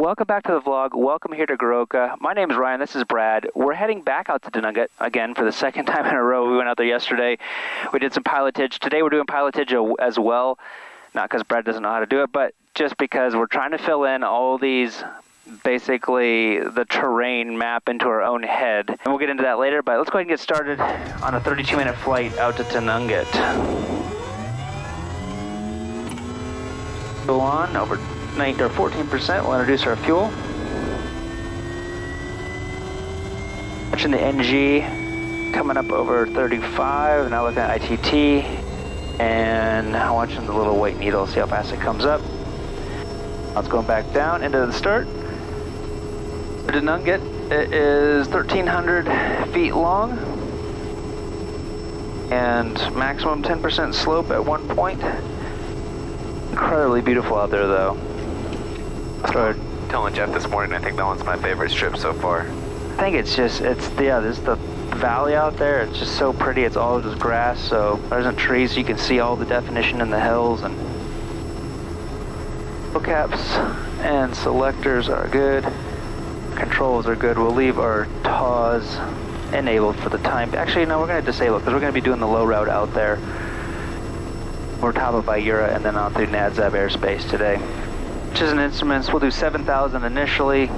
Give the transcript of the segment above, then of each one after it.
welcome back to the vlog. Welcome here to Goroka. My name is Ryan, this is Brad. We're heading back out to Denunga again for the second time in a row. We went out there yesterday. We did some pilotage. Today we're doing pilotage as well. Not because Brad doesn't know how to do it, but just because we're trying to fill in all these, basically the terrain map into our own head. And we'll get into that later, but let's go ahead and get started on a 32-minute flight out to Tanungat. Go on, over 9 or 14%, we'll introduce our fuel. Watching the NG, coming up over 35, now looking at ITT, and watching the little white needle, see how fast it comes up. Now it's going back down into the start. Denungat, it is 1,300 feet long, and maximum 10% slope at one point. Incredibly beautiful out there though. I started telling Jeff this morning, I think that one's my favorite strip so far. I think it's there's the valley out there. It's just so pretty. It's all just grass, so there isn't trees, so you can see all the definition in the hills. And caps and selectors are good. Controls are good. We'll leave our TAWS enabled for the time. Actually, no, we're going to disable because we're going to be doing the low route out there. We're top of Viura and then on through NADZAB airspace today. Pitches and instruments, we'll do 7,000 initially,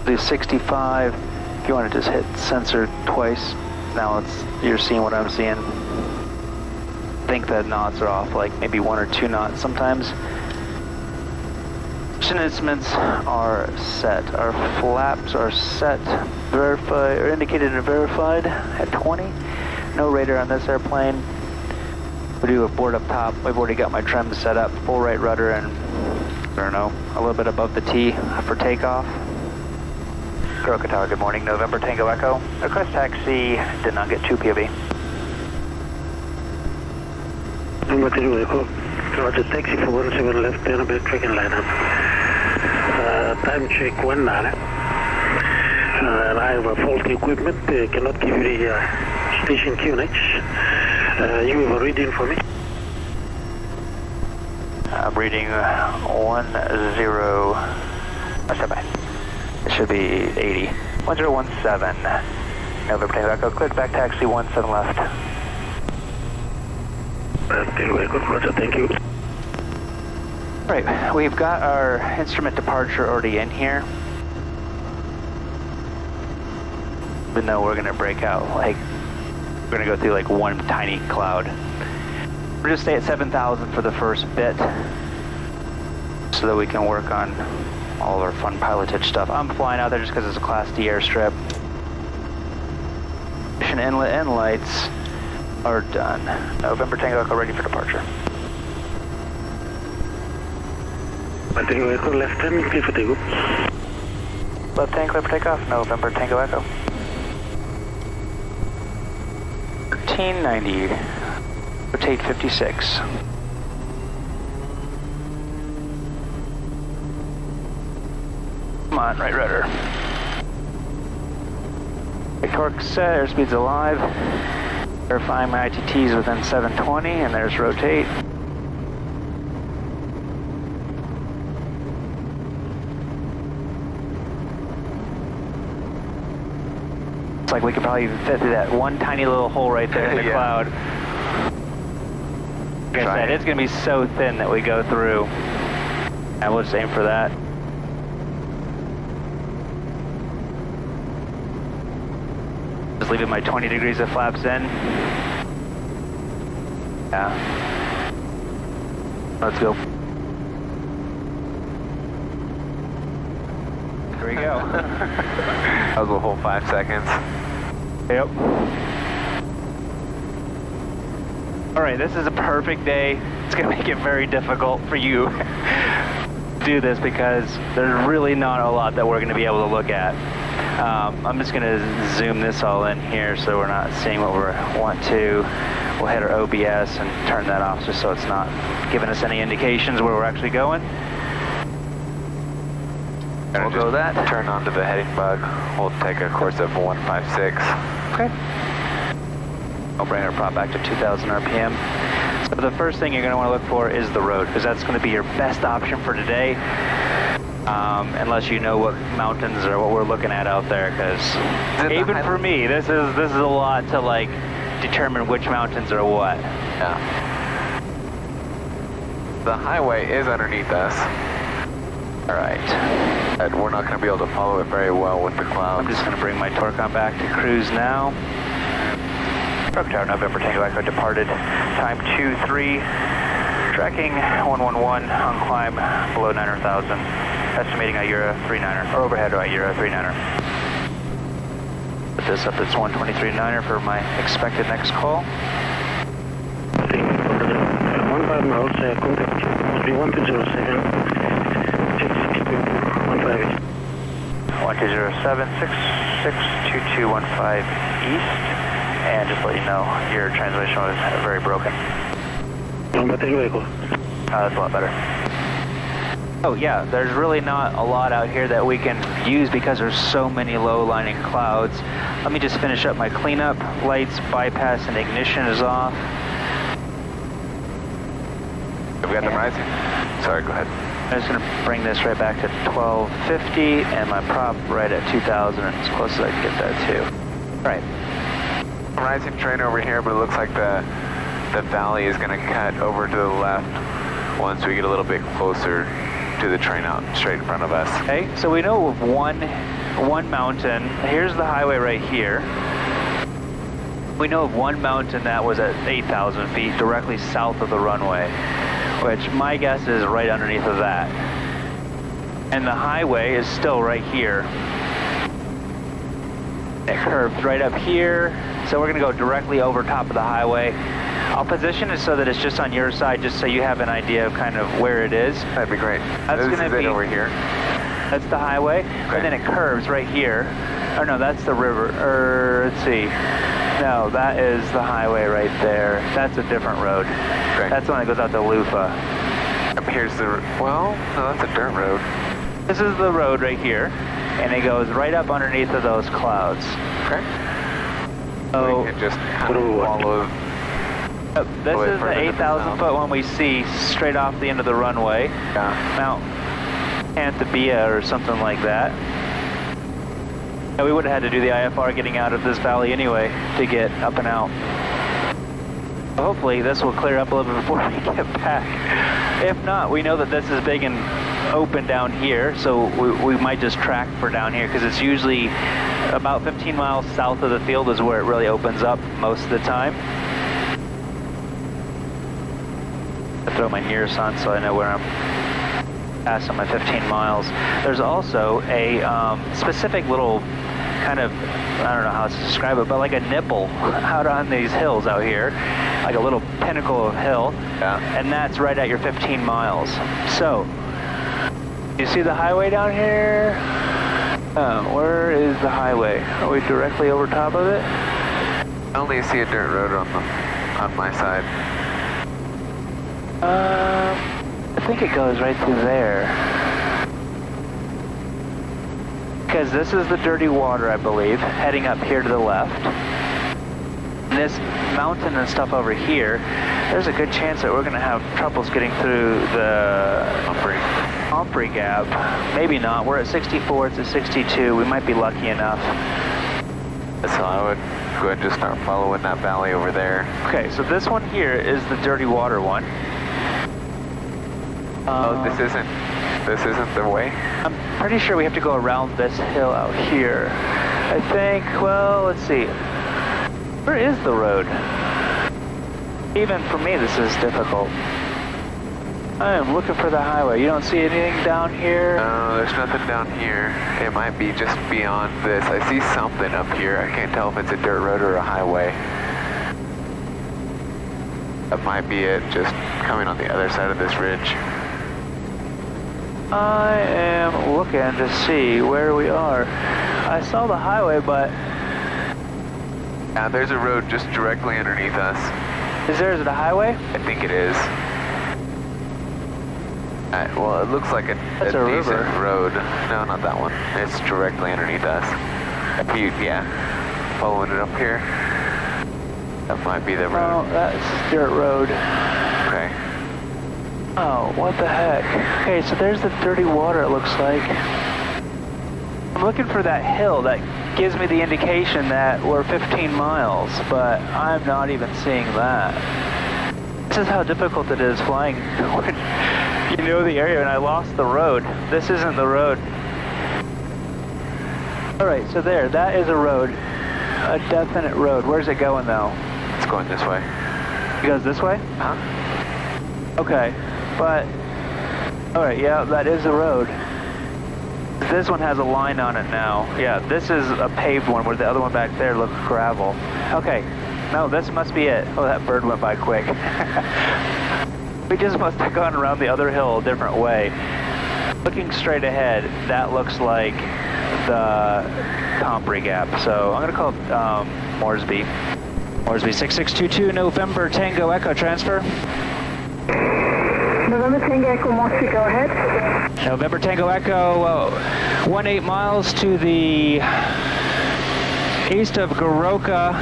do 65. If you want to just hit sensor twice, now you're seeing what I'm seeing. I think the knots are off like maybe 1 or 2 knots sometimes. Pitching instruments are set. Our flaps are set, verified, or indicated and verified at 20. No radar on this airplane. We do a board up top. I've already got my trim set up, full right rudder and, I don't know, a little bit above the T for takeoff. Goroka Tower, good morning. November Tango Echo. Request taxi, Denungat 2 POV. November Tango Echo. Roger, taxi for 17 left, Denungat tracking line up. Time check 1 9. And I have a faulty equipment, cannot give you the station QNH. You have a reading for me? I'm reading 10, step by. It should be 80. 1017. November Tango Echo, cleared back taxi 17 left. Tango Echo, Roger, thank you. Right, we've got our instrument departure already in here. Even though we're going to break out, like, we're going to go through like one tiny cloud. We're just stay at 7,000 for the first bit so that we can work on all of our fun pilotage stuff. I'm flying out there just because it's a Class D airstrip. Mission inlet and lights are done. November Tango Echo ready for departure. Tango Echo, left hand, clear for takeoff. Left hand, clear for takeoff. November Tango Echo. 1390. Rotate 56. Come on, right rudder. Torque set, airspeed's alive. Verifying my ITTs within 720, and there's rotate. It's like we could probably even fit through that one tiny little hole right there in the cloud. Like I said, it's going to be so thin that we go through. And we'll just aim for that. Just leaving my 20 degrees of flaps in. Yeah. Let's go. Here we go. That was a whole 5 seconds. Yep. All right, this is a perfect day. It's gonna make it very difficult for you to do this because there's really not a lot that we're gonna be able to look at. I'm just gonna zoom this all in here so we're not seeing what we want to. We'll hit our OBS and turn that off just so it's not giving us any indications where we're actually going. We'll go that. Turn onto the heading bug. We'll take a course of 156. Okay. I'll bring our prop back to 2,000 RPM. So the first thing you're going to want to look for is the road, because that's going to be your best option for today. Unless you know what mountains or what we're looking at out there, because even for me, this is a lot to like determine which mountains are what. Yeah. The highway is underneath us. All right. And we're not going to be able to follow it very well with the clouds. I'm just going to bring my torque on back to cruise now. Truck Tower November Tango Echo departed. Time 2-3. Tracking 111 on climb below 900,000. Estimating IURA 39er, or overhead IURA 39er. Put this up, it's 123.9er for my expected next call. 15 miles, contact 1207, 66215 1207, 662215 east. And just to let you know, your transmission was very broken. That's a lot better. Oh yeah, there's really not a lot out here that we can use because there's so many low-lying clouds. Let me just finish up my cleanup. Lights, bypass, and ignition is off. Have we got them rising? Sorry, go ahead. I'm just going to bring this right back to 1250 and my prop right at 2000 as close as I can get that too. All right. Rising train over here, but it looks like the valley is going to cut over to the left once we get a little bit closer to the train out straight in front of us. Okay, so we know of one mountain. Here's the highway right here. We know of one mountain that was at 8,000 feet directly south of the runway, which my guess is right underneath of that. And the highway is still right here. It curves right up here, so we're going to go directly over top of the highway. I'll position it so that it's just on your side, just so you have an idea of kind of where it is. That'd be great. That's going to be over here. That's the highway, okay. And then it curves right here. Oh no, that's the river. Let's see. No, that is the highway right there. That's a different road. Okay. That's the one that goes out to Lufa. Here's the, well, no, that's a dirt road. This is the road right here, and it goes right up underneath of those clouds. Okay. So we can just kind of follow. This is the 8,000 foot one we see straight off the end of the runway. Yeah. Mount Antabia or something like that. And we would have had to do the IFR getting out of this valley anyway to get up and out. Hopefully this will clear up a little bit before we get back. If not, we know that this is big and open down here, so we might just track for down here because it's usually about 15 miles south of the field is where it really opens up most of the time. I throw my nearest on so I know where I'm past on my 15 miles. There's also a specific little kind of, I don't know how to describe it, but like a nipple out on these hills out here, like a little pinnacle of hill, yeah. And that's right at your 15 miles. So, you see the highway down here? Where is the highway? Are we directly over top of it? I only see a dirt road on my side. I think it goes right through there. Because this is the dirty water, I believe, heading up here to the left. And this mountain and stuff over here, there's a good chance that we're going to have troubles getting through the Humphrey Gap. Maybe not. We're at 64, it's at 62. We might be lucky enough. So I would go ahead and just start following that valley over there. Okay, so this one here is the dirty water one. Oh, this isn't the way? I'm pretty sure we have to go around this hill out here. I think, well, let's see. Where is the road? Even for me, this is difficult. I am looking for the highway. You don't see anything down here? No, there's nothing down here. It might be just beyond this. I see something up here. I can't tell if it's a dirt road or a highway. That might be it, just coming on the other side of this ridge. I am looking to see where we are. I saw the highway, but... Yeah, there's a road just directly underneath us. Is there the highway? I think it is. Well, it looks like a decent river. road. No, not that one. It's directly underneath us. Yeah, following it up here. That might be the road. Oh, that's dirt road. Okay. Oh, what the heck? Okay, so there's the dirty water, it looks like. I'm looking for that hill that gives me the indication that we're 15 miles, but I'm not even seeing that. This is how difficult it is flying when you know the area, and I lost the road. This isn't the road. Alright, so there, that is a road. A definite road. Where's it going though? It's going this way. It goes this way? Huh? Okay, but... Alright, yeah, that is a road. This one has a line on it now. Yeah, this is a paved one, where the other one back there looks gravel. Okay, no, this must be it. Oh, that bird went by quick. We just must have gone around the other hill a different way. Looking straight ahead, that looks like the Compre Gap. So I'm gonna call it Moresby. Moresby 6622, November Tango Echo, transfer. November Tango Echo, Moresby, go ahead. November Tango Echo, 18 miles to the east of Goroka,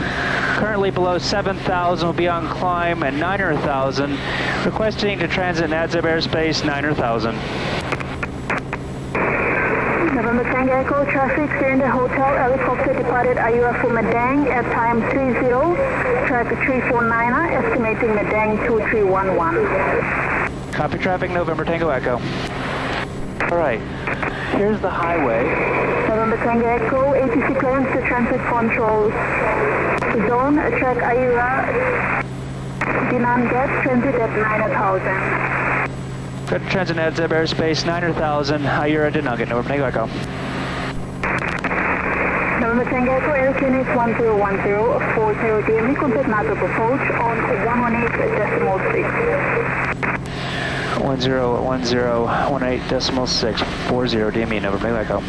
currently below 7,000, will be on climb at 9,000, requesting to transit Nadzeb airspace 9,000. November Tango Echo, traffic clearing the hotel, helicopter departed Ayura for Madang at time 30, traffic 349er, estimating Madang 2311. Copy traffic, November Tango Echo. Alright, here's the highway. November Tango Echo, ATC clearance to transit control zone, track Ayura, Dinan Gap, transit at 9,000. Good to transit Nadzeb airspace 9,000, Ayura Dinunget, November Tango Echo. November Tango Echo, Air Phoenix 1010, 40 DME, contact Nadzeb approach on 118.6. 101018.6, 40 DME, November Tango Echo.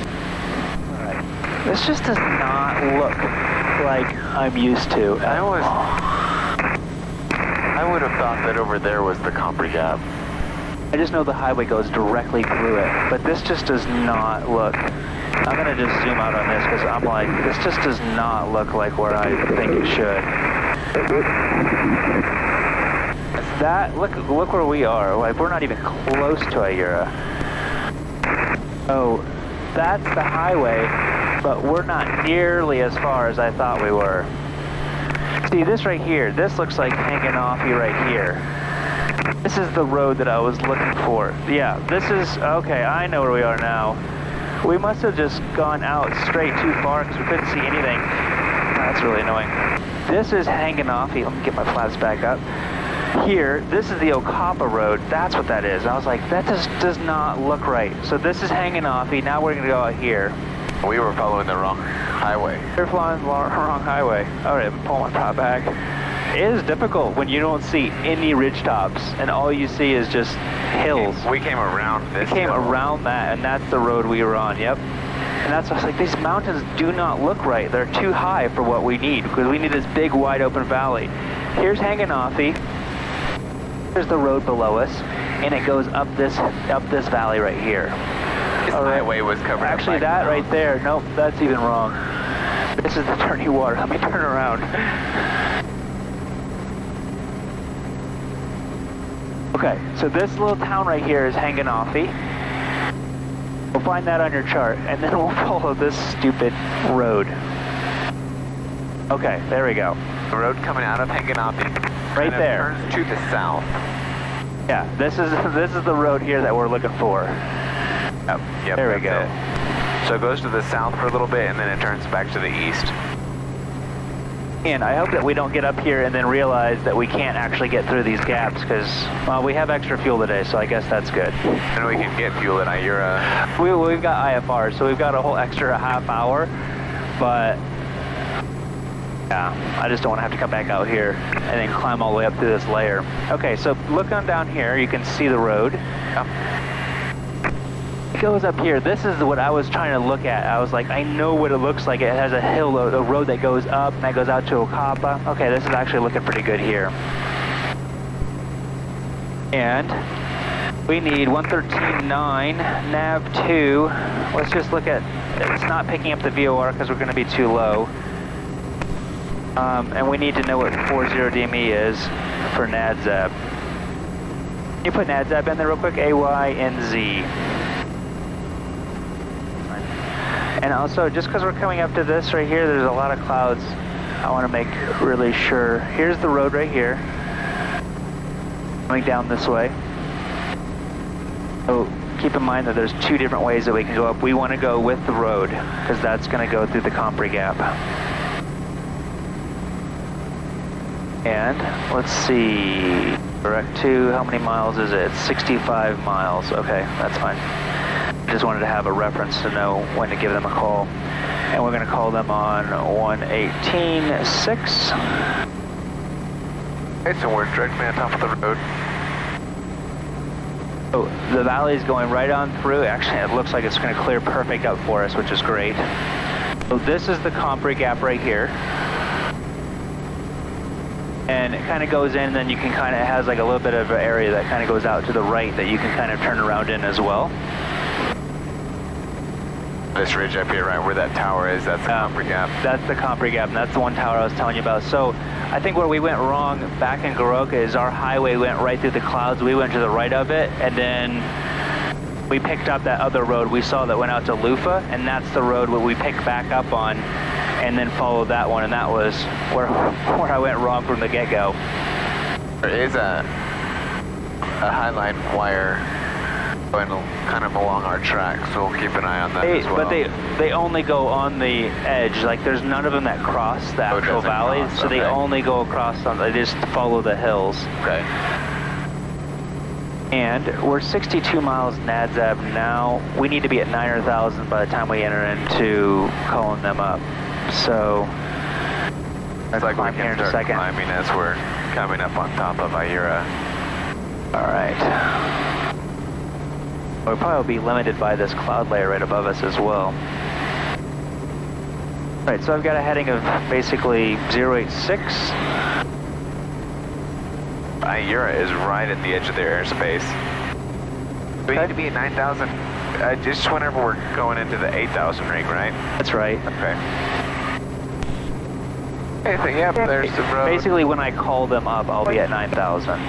Alright, this just does not look like I'm used to. I would have thought that over there was the Compre Gap. I just know the highway goes directly through it, but this just does not look... I'm going to just zoom out on this because I'm like, this just does not look like where I think it should. That, look where we are, like we're not even close to Ayura. Oh, that's the highway, but we're not nearly as far as I thought we were. See, this right here, this looks like hanging off you right here. This is the road that I was looking for. Yeah, this is, okay, I know where we are now. We must have just gone out straight too far because we couldn't see anything. That's really annoying. This is hanging off you. Let me get my flaps back up. Here, this is the Okapa Road. That's what that is. I was like, that just does not look right. So this is hanging off you. Now we're going to go out here. We were following the wrong highway. You're flying the wrong highway. All right, pull my top back. It is difficult when you don't see any ridge tops and all you see is just hills. We came around this. We came around that, and that's the road we were on. Yep. And that's why I was like, these mountains do not look right. They're too high for what we need because we need this big, wide open valley. Here's Hanganafi. Here's the road below us, and it goes up this valley right here. This highway was covered. Actually, that right there. Nope, that's even wrong. This is the dirty water. Let me turn around. Okay, so this little town right here is Hanganafi. We'll find that on your chart, and then we'll follow this stupid road. Okay, there we go. The road coming out of Hanganafi. Right there. Turns to the south. Yeah, this is the road here that we're looking for. Yep, there we go. It. So it goes to the south for a little bit, and then it turns back to the east. And I hope that we don't get up here and then realize that we can't actually get through these gaps because, well, we have extra fuel today, so I guess that's good. And we can get fuel at Ayura. We've got IFR, so we've got a whole extra half hour, but yeah, I just don't want to have to come back out here and then climb all the way up through this layer. Okay, so look on down here, you can see the road. Yep. It goes up here. This is what I was trying to look at. I was like, I know what it looks like. It has a hill, a road that goes up, and that goes out to Okapa. Okay, this is actually looking pretty good here. And we need 113.9, nav 2. Let's just look at, it's not picking up the VOR because we're going to be too low. And we need to know what 40 DME is for Nadzeb. Can you put NADZAB in there real quick? AYNZ. And also, just because we're coming up to this right here, there's a lot of clouds. I want to make really sure. Here's the road right here. Coming down this way. So keep in mind that there's two different ways that we can go up. We want to go with the road, because that's going to go through the Compre Gap. And let's see, direct to, how many miles is it? 65 miles. Okay, that's fine. Just wanted to have a reference to know when to give them a call. And we're going to call them on 118.6. Okay, so we're directly on top of the road. So the valley is going right on through. Actually, it looks like it's going to clear perfect up for us, which is great. So this is the Compre Gap right here. And it kind of goes in, and then you can kind of, it has like a little bit of an area that kind of goes out to the right that you can kind of turn around in as well. This ridge up here, right where that tower is, that's the Compre Gap. That's the Compre Gap, and that's the one tower I was telling you about. So I think where we went wrong back in Goroka is our highway went right through the clouds. We went to the right of it, and then we picked up that other road we saw that went out to Lufa, and that's the road where we picked back up on and then followed that one, and that was where I went wrong from the get-go. There is a highline wire going kind of along our track, so we'll keep an eye on that as well. But they only go on the edge. Like, there's none of them that cross the actual valley, so they only go across on. They just follow the hills. Okay. And we're 62 miles NADZAB now. We need to be at 9,000 by the time we enter into calling them up. So it's like we here can in a second. climbing as we're coming up on top of Aira. All right. We'll probably be limited by this cloud layer right above us as well. All right, so I've got a heading of basically 086. Aira is right at the edge of their airspace. We need to be at 9,000 just whenever we're going into the 8,000 ring, right? That's right. Okay. Anything? Yep, there's the road. Basically, when I call them up, I'll be at 9,000.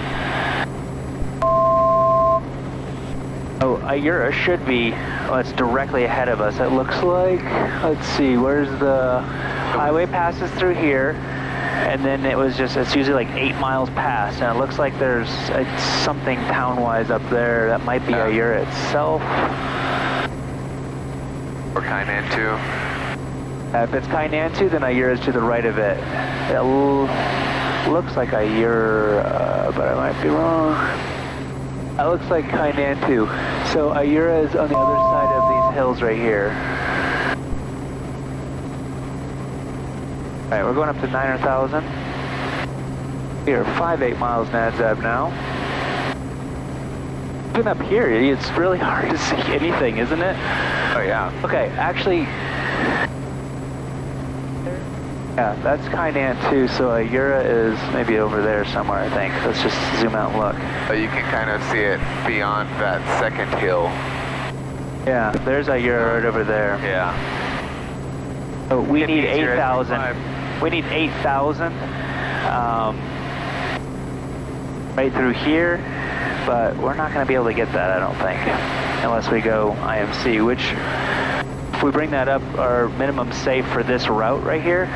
Oh, Aira should be, well, it's directly ahead of us. It looks like, let's see, where's the highway passes through here, and then it was just, it's usually like 8 miles past, and it looks like there's something town-wise up there. That might be Aira itself. Or Kainantu. If it's Kainantu, then Aira is to the right of it. It looks like Aira, but I might be wrong. That looks like Kainantu. So Aira is on the other side of these hills right here. Alright, we're going up to 9,000. We are 5.8 miles NADZAB now. Even up here, it's really hard to see anything, isn't it? Oh yeah. Okay, actually, yeah, that's Kainantu, so Aira is maybe over there somewhere, I think. Let's just zoom out and look. But you can kind of see it beyond that second hill. Yeah, there's Aira right over there. Yeah. So we need 8,000. We need 8,000 right through here, but we're not going to be able to get that, I don't think, unless we go IMC, which, if we bring that up, our minimum safe for this route right here,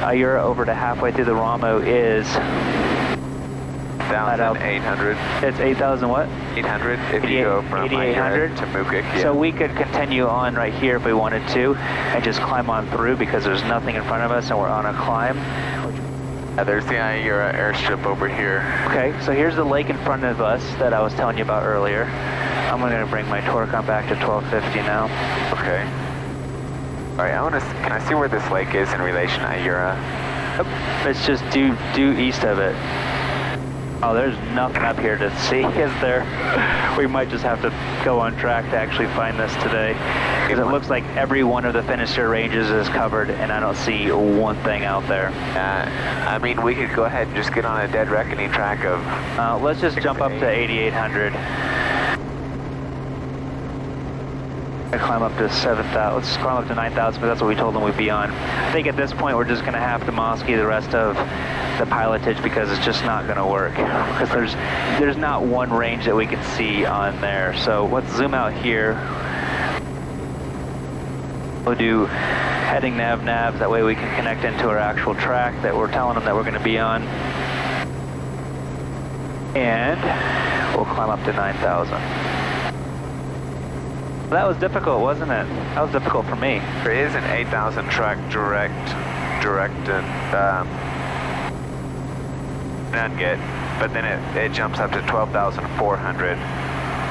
Aira over to halfway through the Ramu is 8,800. It's 8,000 what? 800 if you go from Aira to Mukik. Yeah. So we could continue on right here if we wanted to and just climb on through because there's nothing in front of us and we're on a climb. There's the Aira airstrip over here. Okay, so here's the lake in front of us that I was telling you about earlier. I'm going to bring my Torcon back to 1250 now. Okay. All right, can I see where this lake is in relation to Aira? Yep. It's just due east of it. Oh, there's nothing up here to see, is there? We might just have to go on track to actually find this today. Because it looks like every one of the Finisterre ranges is covered, and I don't see one thing out there. I mean, we could go ahead and just get on a dead reckoning track of... let's just jump up to 8,800. Climb up to 7,000. Let's climb up to 9,000, but that's what we told them we'd be on. I think at this point we're just going to have to Mosky the rest of the pilotage because it's just not going to work. Because there's not one range that we can see on there. So let's zoom out here. We'll do heading navs, that way we can connect into our actual track that we're telling them that we're going to be on. And we'll climb up to 9,000. That was difficult, wasn't it? That was difficult for me. There is an 8,000 track direct and Nunget, but then it jumps up to 12,400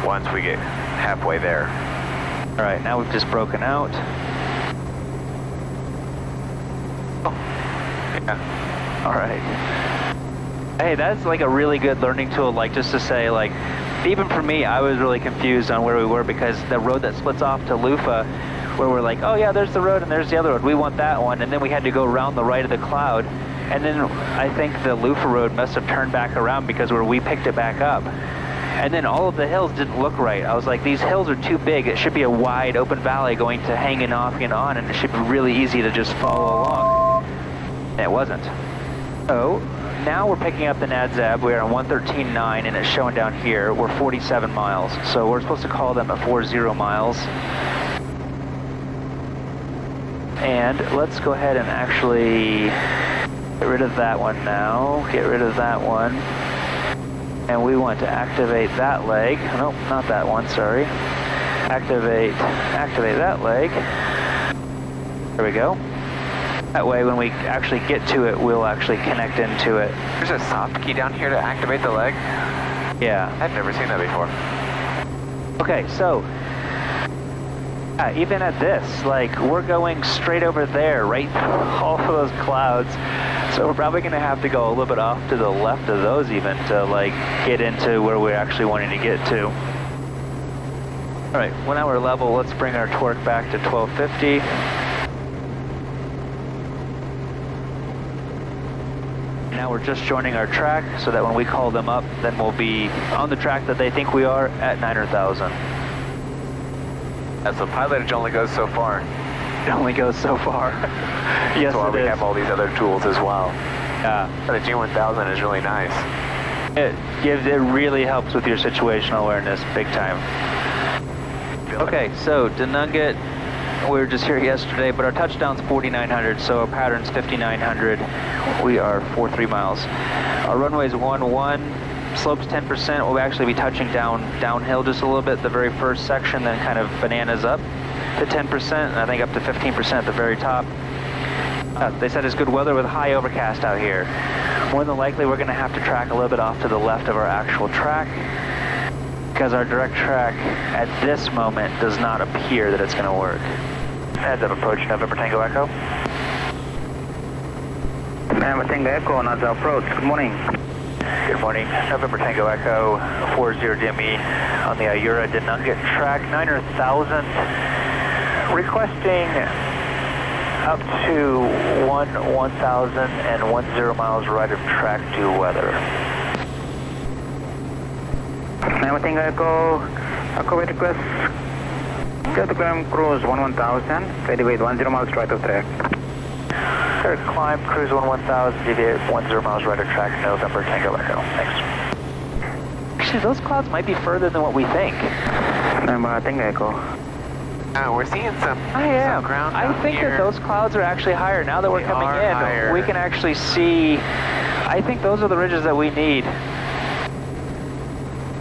once we get halfway there. All right, now we've just broken out. Yeah. All right. Hey, that's like a really good learning tool, like just to say, like, even for me, I was really confused on where we were because the road that splits off to Lufa, where we're like, oh yeah, there's the road and there's the other road, we want that one, and then we had to go around the right of the cloud, and then I think the Lufa road must have turned back around because where we picked it back up. And then all of the hills didn't look right. I was like, these hills are too big. It should be a wide open valley going to hanging off and on, and it should be really easy to just follow along. And it wasn't. So now we're picking up the NADZAB. We're on 113.9 and it's showing down here. We're 47 miles. So we're supposed to call them at 40 miles. And let's go ahead and actually get rid of that one now. Get rid of that one. And we want to activate that leg. Nope, not that one, sorry. Activate that leg. There we go. That way when we actually get to it, we'll actually connect into it. There's a soft key down here to activate the leg? Yeah. I've never seen that before. Okay, so even at this, like, we're going straight over there, right through all of those clouds. So we're probably going to have to go a little bit off to the left of those even to, like, get into where we're actually wanting to get to. All right, well, now we're level. Let's bring our torque back to 1250. Now we're just joining our track so that when we call them up, then we'll be on the track that they think we are at 9,000. So pilotage only goes so far. It only goes so far. Yes, that's why we have all these other tools as well. Yeah. The G1000 is really nice. It really helps with your situational awareness, big time. Okay, so Denunget, we were just here yesterday, but our touchdown's 4,900, so our pattern's 5,900. We are 43 miles. Our runway's 11, slope's 10%. We'll actually be touching downhill just a little bit, the very first section, then kind of bananas up to 10%, and I think up to 15% at the very top. They said it's good weather with high overcast out here. More than likely, we're going to have to track a little bit off to the left of our actual track, because our direct track at this moment does not appear that it's going to work. Heads up approach, November Tango Echo. November Tango Echo, another approach. Good morning. Good morning. November Tango Echo, 40 DME on the Ayura Denunget track, 9,000. Requesting up to 1,000 and 10 miles right of track to weather. November Tango Echo with request. Get to climb cruise 1,000, deviate 10 miles right of track. Sir, climb cruise 1,000, deviate 10 miles right of track, November Tango Echo. Thanks. Actually, those clouds might be further than what we think. November Tango Echo. We're seeing some ground I think here. that those clouds are actually higher. Now that we're coming in, higher. we can actually see, I think those are the ridges that we need.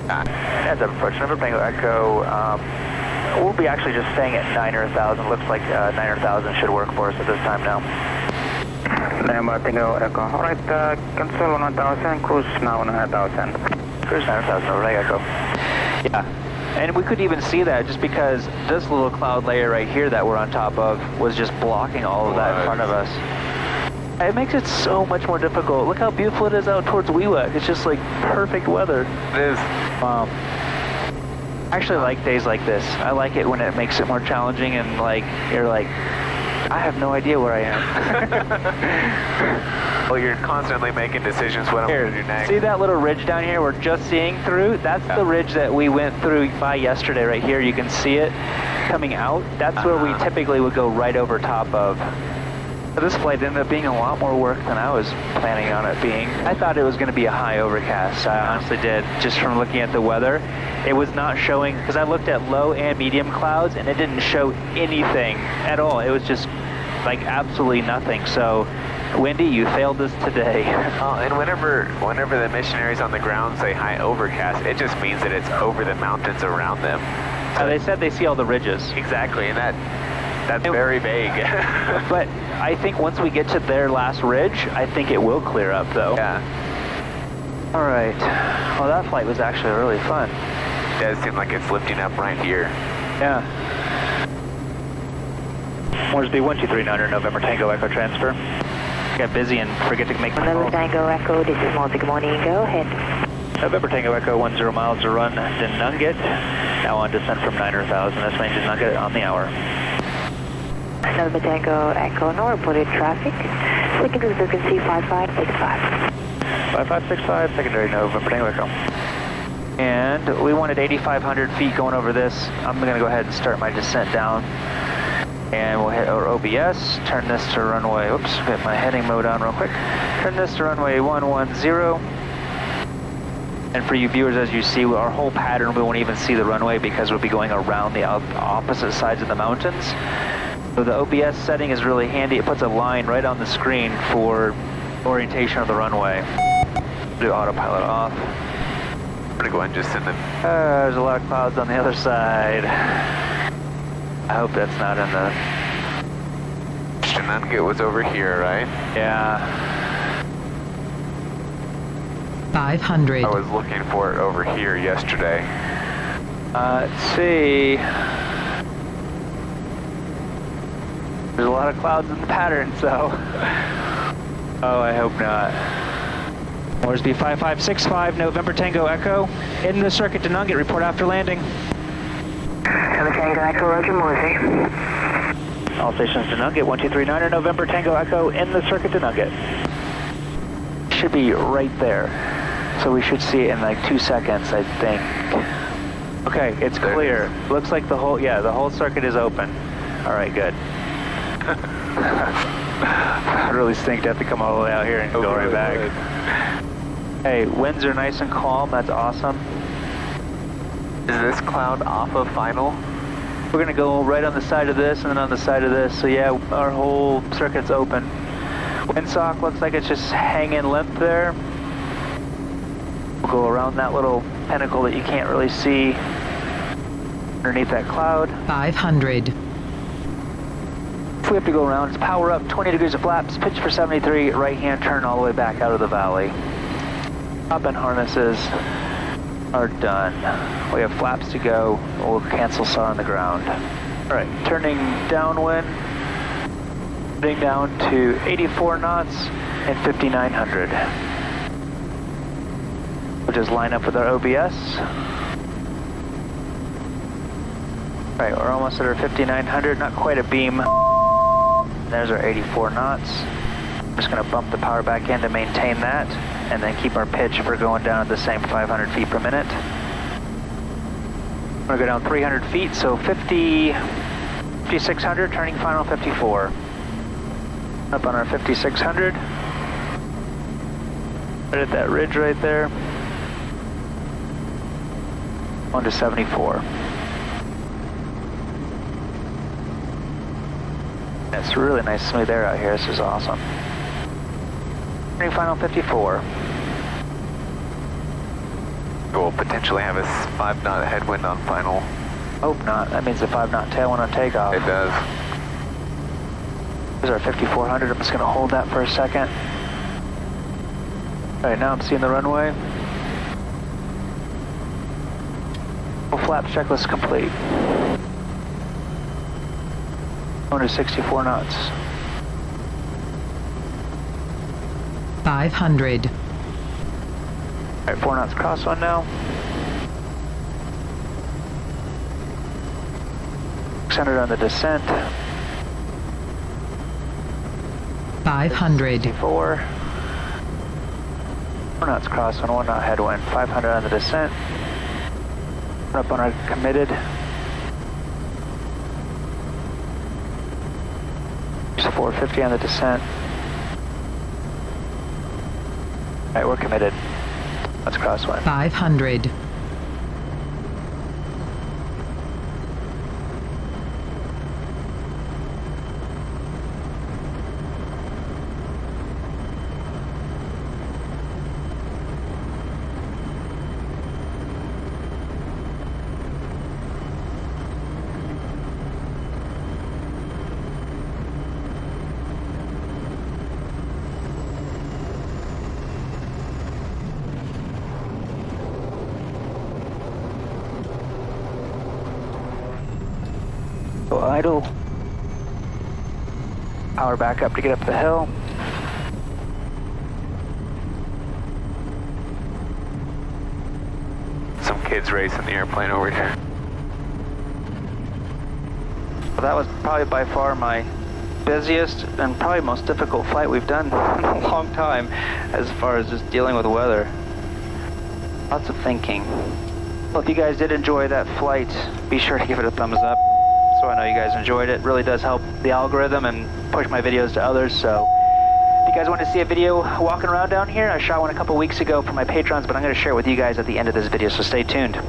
As I approach November Tango Echo, we'll be actually just staying at 9,000. Looks like 9,000 should work for us at this time now. November Tango Echo. All right, cancel 1,000, cruise now 9,000. Cruise 9,000 over Tango Echo. Yeah. And we could even see that just because this little cloud layer right here that we're on top of was just blocking all of that in front of us. It makes it so much more difficult. Look how beautiful it is out towards Wewak. It's just like perfect weather. It is. I actually like days like this. I like it when it makes it more challenging and like you're like, I have no idea where I am. Well, you're constantly making decisions what I'm going to do next. See that little ridge down here we're just seeing through? That's the ridge that we went through by yesterday right here. You can see it coming out. That's where we typically would go right over top of. This flight ended up being a lot more work than I was planning on it being. I thought it was going to be a high overcast. I honestly did, just from looking at the weather. It was not showing, because I looked at low and medium clouds, and it didn't show anything at all. It was just like absolutely nothing. So, Wendy, you failed us today. And whenever the missionaries on the ground say high overcast, it just means that it's over the mountains around them. So they said they see all the ridges. Exactly, and that's very vague. But I think once we get to their last ridge, I think it will clear up though. Yeah. All right. Well, that flight was actually really fun. It does seem like it's lifting up right here. Yeah. Moresby 1239 November Tango Echo transfer. Got busy and forget to make my call. November Tango Echo, this is Moresby, good morning, go ahead. November Tango Echo 10 miles to run to Nungat. Now on descent from 9,000. That's range is Nungat on the hour. November Tango Echo, no reported traffic. Secondary frequency 5565. 5565, secondary November Tango Echo. And we wanted 8,500 feet going over this. I'm going to go ahead and start my descent down. And we'll hit our OBS, turn this to runway, oops, get my heading mode on real quick. Turn this to runway 110. And for you viewers, as you see, our whole pattern, we won't even see the runway because we'll be going around the opposite sides of the mountains. So the OBS setting is really handy. It puts a line right on the screen for orientation of the runway. Do autopilot off. I'm gonna go ahead and just send them. There's a lot of clouds on the other side. I hope that's not in the... Nungat was over here, right? Yeah. 500. I was looking for it over here yesterday. Let's see. There's a lot of clouds in the pattern, so... Oh, I hope not. Moresby 5565, November Tango Echo. In the circuit to Nungat, report after landing. November Tango Echo, Roger, Moresby. All stations to Nungat, 1239 November Tango Echo in the circuit to Nungat. Should be right there. So we should see it in like 2 seconds, I think. Okay, it's clear. Looks like the whole circuit is open. All right, good. I really stink to have to come all the way out here and go right back. Hey, winds are nice and calm. That's awesome. Is this cloud off of final? We're going to go right on the side of this and then on the side of this. So yeah, our whole circuit's open. Windsock looks like it's just hanging limp there. We'll go around that little pinnacle that you can't really see underneath that cloud. 500. If we have to go around, it's power up, 20 degrees of flaps, pitch for 73, right hand turn all the way back out of the valley. Top end harnesses are done. We have flaps to go. We'll cancel SAR on the ground. All right, turning downwind, getting down to 84 knots and 5,900. We'll just line up with our OBS. All right, we're almost at our 5,900, not quite a beam. There's our 84 knots. I'm just gonna bump the power back in to maintain that, and then keep our pitch for going down at the same 500 feet per minute. I'm gonna go down 300 feet, so 5,600, turning final 54. Up on our 5,600. Right at that ridge right there. On to 74. It's really nice smooth air out here. This is awesome. Turning final 54. We'll potentially have a 5-knot headwind on final. Hope not. That means a 5-knot tailwind on takeoff. It does. Here's our 5,400. I'm just going to hold that for a second. All right, now I'm seeing the runway. Full flaps checklist complete. Going to 64 knots. 500. All right, 4 knots cross one now. 600 on the descent. 500. 4 knots cross one, 1 knot headwind. 500 on the descent. Up on our committed. 450 on the descent. All right, we're committed. Let's crosswind. 500. Go idle. Power back up to get up the hill. Some kids racing the airplane over here. Well, that was probably by far my busiest and probably most difficult flight we've done in a long time as far as just dealing with weather. Lots of thinking. Well, if you guys did enjoy that flight, be sure to give it a thumbs up so I know you guys enjoyed it. It really does help the algorithm and push my videos to others. So if you guys want to see a video walking around down here, I shot one a couple weeks ago for my patrons, but I'm going to share it with you guys at the end of this video, so stay tuned.